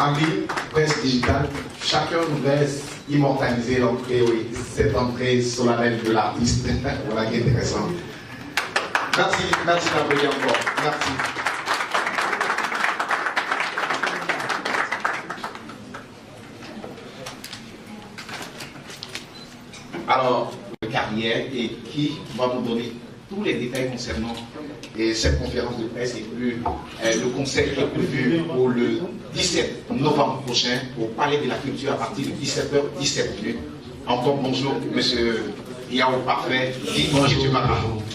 en ligne, presse digitale, chacun nous laisse immortaliser l'entrée, oui, cette entrée solennelle de l'artiste. Voilà qui est intéressant. Merci d'applaudir encore. Merci. Alors, carrière et qui va nous donner tous les détails concernant cette conférence de presse et plus le conseil qui est prévu pour le 17 novembre prochain au Palais de la Culture à partir de 17h17. Encore bonjour, monsieur Yao Parfait.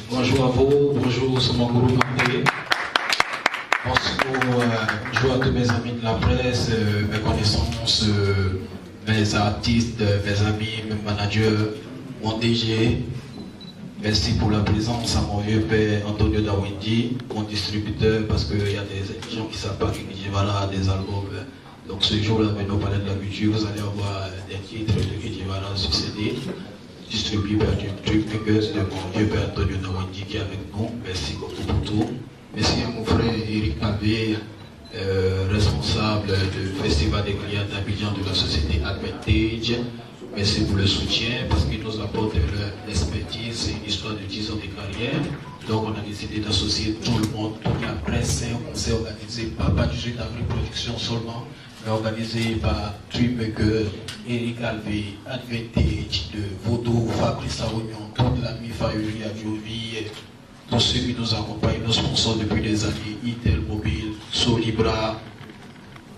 Bonjour à vous, bonjour Somanguru Mandé. Bonjour à tous mes amis de la presse, mes connaissances, mes artistes, mes amis, mes managers, mon DG. Merci pour la présence à mon vieux père Antonio Dawindi, mon distributeur, parce qu'il y a des gens qui ne savent pas que Kidjivara a des albums. Donc ce jour-là, avec nos palais de la culture, vous allez avoir des titres de Kidjivara succédés, distribués par du Tripmakers de mon vieux père Antonio Dawindi qui est avec nous. Merci beaucoup pour tout. Merci à mon frère Eric Calvé, responsable du Festival des clients d'Abidjan de la société Advantage. Merci pour le soutien parce qu'ils nous apportent leur expertise. C'est une histoire de 10 ans de carrière. Donc on a décidé d'associer tout le monde, toute la presse. C'est un concert organisé pas du 18 avril production seulement, mais organisé par Tripmaker, Eric Alvé, Advantage, de Vaudou, Fabrice Arognon, toute la mi-Fayuri à Jovi, tous ceux qui nous accompagnent, nos sponsors depuis des années, Itel Mobile, Solibra,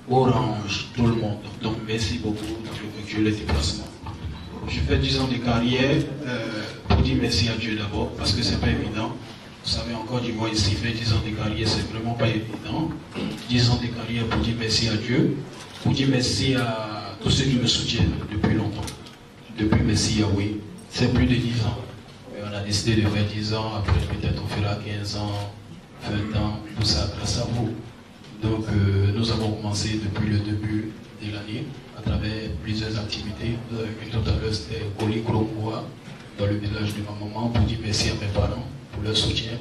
Orange, tout le monde. Donc merci beaucoup pour le déplacement. Je fais 10 ans de carrière pour dire merci à Dieu d'abord, parce que c'est pas évident. Vous savez encore du moins ici, faire 10 ans de carrière, c'est vraiment pas évident. 10 ans de carrière pour dire merci à Dieu, pour dire merci à tous ceux qui me soutiennent depuis longtemps. Depuis merci Yahweh, c'est plus de 10 ans. Mais on a décidé de faire 10 ans, après peut-être on fera 15 ans, 20 ans, tout ça grâce à vous. Donc nous avons commencé depuis le début de l'année à travers plusieurs activités. Vous avez vu tout à l'heure, c'était Koli Kromboa dans le village de ma maman pour dire merci à mes parents pour leur soutien.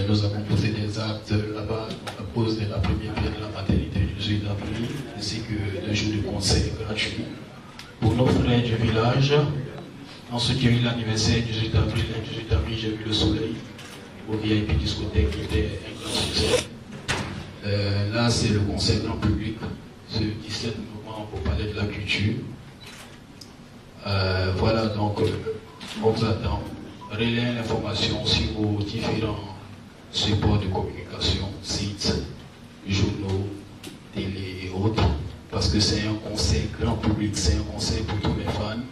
Nous avons posé des actes là-bas, la pose de la première pierre de la maternité du 18 avril, ainsi que 2 jours de concert gratuits pour nos frères du village. Ensuite, il y a eu l'anniversaire du 18 avril. Le 18 avril, j'ai vu le soleil au VIP discothèque qui était un grand succès. Là, c'est le concert grand public, ce 17 novembre au Palais de la Culture. Voilà, donc, on vous attend. Relayez l'information sur vos différents supports de communication, sites, journaux, télé et autres, parce que c'est un concert grand public, c'est un concert pour tous mes fans.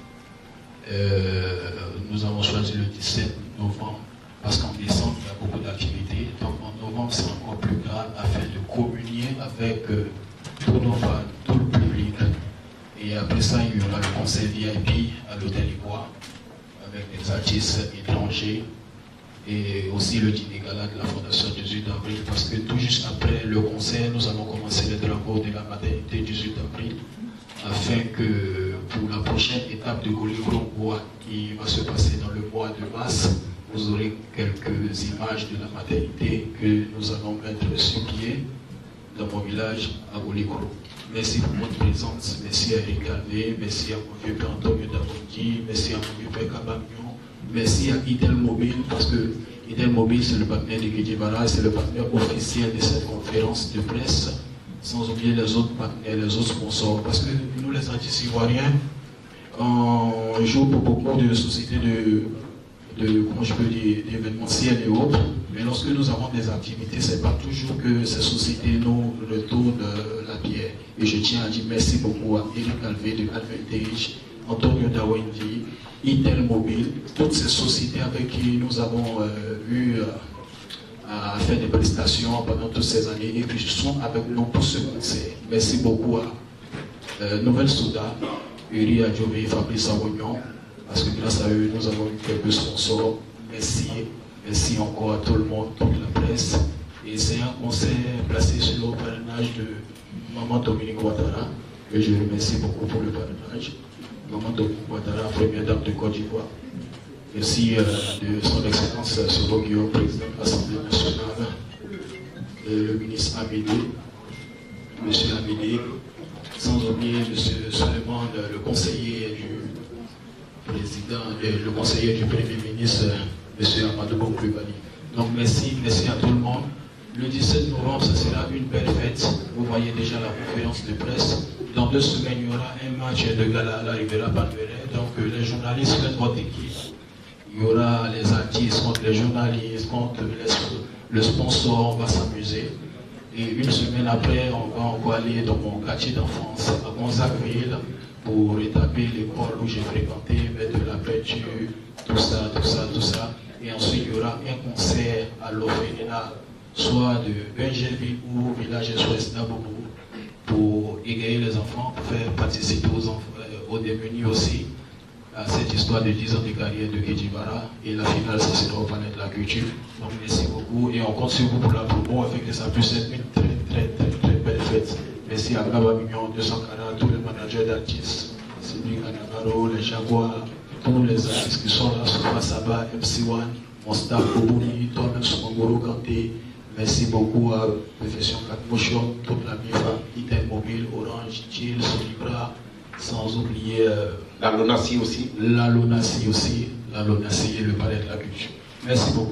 Nous avons choisi le 17 novembre. Parce qu'en décembre, il y a beaucoup d'activités. Donc en novembre, c'est encore plus grave afin de communier avec tous nos fans, tout le public. Et après ça, il y aura le concert VIP à l'Hôtel Ivoire avec des artistes étrangers et aussi le dîner gala de la Fondation 18 avril. Parce que tout juste après le concert, nous allons commencer le drapeau de la maternité 18 avril afin que pour la prochaine étape de Koli Kromboa qui va se passer dans le mois de mars, vous aurez quelques images de la maternité que nous allons mettre sur pied dans mon village à Golikro. Merci pour votre présence, merci à Eric Alvé, merci à mon vieux père Antonio Dabondi, merci à mon vieux père Kabagnon, merci à Itel Mobile, parce que Itel Mobile c'est le partenaire de Kidjivara, c'est le partenaire officiel de cette conférence de presse, sans oublier les autres partenaires, les autres sponsors, parce que nous les artistes ivoiriens, on joue pour beaucoup de sociétés comment je peux dire, d'événementiel et autres, mais lorsque nous avons des activités, ce n'est pas toujours que ces sociétés nous retournent la pierre. Et je tiens à dire merci beaucoup à Eric Alvé de Advantage, Antonio Dawindi, Itel Mobile, toutes ces sociétés avec qui nous avons eu à faire des prestations pendant toutes ces années et qui sont avec nous pour ce concert. Merci beaucoup à Nouvelle Souda, Uri Adjové, Fabrice Arognon, parce que grâce à eux, nous avons eu quelques sponsors. Merci, merci encore à tout le monde, toute la presse. Et c'est un concert placé sur le parrainage de Maman Dominique Ouattara, que je remercie beaucoup pour le parrainage. Maman Dominique Ouattara, première dame de Côte d'Ivoire. Merci de son excellence Soro Guillaume, président de l'Assemblée nationale, le ministre Amédée, M. Amélie, sans oublier M. Suleiman, le conseiller du président, le conseiller du Premier ministre, M. Amadou Boukloubali. Donc merci à tout le monde. Le 17 novembre, ce sera une belle fête. Vous voyez déjà la conférence de presse. Dans 2 semaines, il y aura un match de gala à la Rivera Palmeret. Donc les journalistes faites votre équipe. Il y aura les artistes contre les journalistes, contre le sponsor, on va s'amuser. Et une semaine après, on va encore aller dans mon quartier d'enfance, à Gonzagueville, pour rétablir l'école où j'ai fréquenté, mettre de la peinture, tout ça. Et ensuite, il y aura un concert à l'Ophénéna, soit de Benjelville ou village SOS d'Abobo, pour égayer les enfants, pour faire participer aux démunis aussi, à cette histoire de 10 ans de carrière de Kidjibara. Et la finale, ça sera au Palais de la Culture. Donc merci beaucoup et on compte sur vous pour la promo afin que ça puisse être une très belle fête. Merci à Gaba Mignon, 240, tous les managers d'artistes, Sylvie Kanagaro, les Jaguars, tous les artistes qui sont là, Sofa Saba, MC1, mon staff Bobouni, toi-même Somangoro Kanté. Merci beaucoup à Profession 4 Motion, toute la MIFA, Item Mobile, Orange, Chill, Solibra, sans oublier la Lonassi aussi. La Lonassi et le Palais de la Culture. Merci beaucoup.